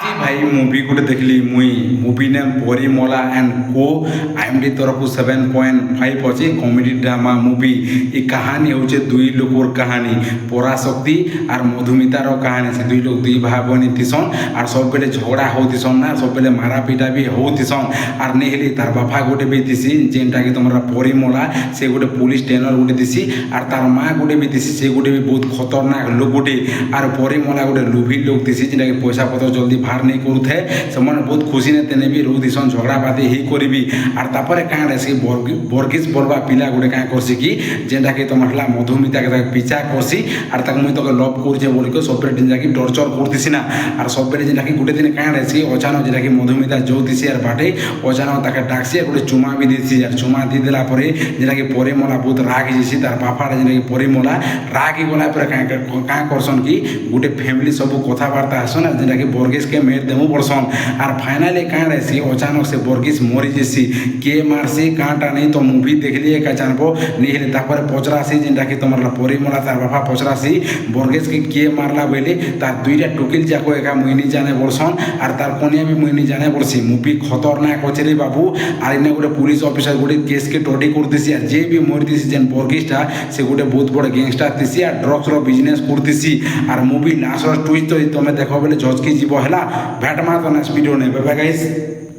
জি ভাই মুভি গোটে দেখলি মুই movie name Parimala and Co IMDb তরফু 7.5 অছে কমেডি ড্রামা মুভি। এই কাহানি হচ্ছে দুই লোকর কাহানি, পরাশক্তি আর মধুমিতার কাহানি। সে দুই লোক দুই ভাই বোন থিসন আর সববেলে ঝগড়া হউথিসন না, সববেলে মারাপিটা বি হউথিসন। আর নেহলি তার বাপা গোটে বি দিছি যেনটাকে তোমরা পরিমলা, সে গোটে পুলিশ ট্রেনর গোটে দিছি। আর তার মা গোটে বি দিছি, সে গোটে বি বহুত খতরনাক লোক গোটে। আর পরিমলা গোটে লুভি লোক দিছি যেটাকে পয়সা পত্র জলদি ভার नहीं करूथे से बहुत खुशी ने तेने भी रोदिसन झगड़ा बाती ही करी। और तापर क्या से बर्गिस बोलवा पिला गोटे क्या करसी कि जेनटा कि तुम हला मधुमिता के पिछा करसी और तक मुझे तो लव कर बोलिक सब जाकि टर्चर करतीसी ना। और सब जेनटा कि गोटे दिन क्या रही अचानक जेटा कि मधुमिता जोतीसी और बाटे अचानक तक डाकसी गोटे चुमा भी देसी। और चुमा दी देला जेटा कि परिमला बहुत राग जैसी तार बापाटा जेटा कि परिमला राग गला क्या करसन कि गोटे फैमिली सब कथबार्ता आसन जेटा कि बर्गिस के मेर देमु पड़सन। और फाइनाली क्या रही अचानक से बर्गिस मरी जैसी के मारसी काँटा नहीं तो मुवी देख लिए क्या जानबो नहीं हेले तापर पचरासी जेनटा कि तुम परिमला तार बापा पचरासी बर्गिस के मारला बोले तार दुईटा टुकिल जाको एका मुई नहीं जाने बोलसन। और तार कनिया भी मुई नहीं जाने बोलसी। मुवी खतरनाक अच्छे रे बाबू। और इन्हें गोटे पुलिस अफिसर गोटे केस के टडी करतीसी। और जे भी मरीतीसी जेन बर्गिसटा से गोटे बहुत बड़ गैंगस्टर थीसी और ड्रग्स बिजनेस करतीसी। और मुवी लास्ट ट्विस्ट तो तुम देख बोले झचकी जीव है भैट मार तो नेक्स्ट वीडियो ने बाय बाय गाइस।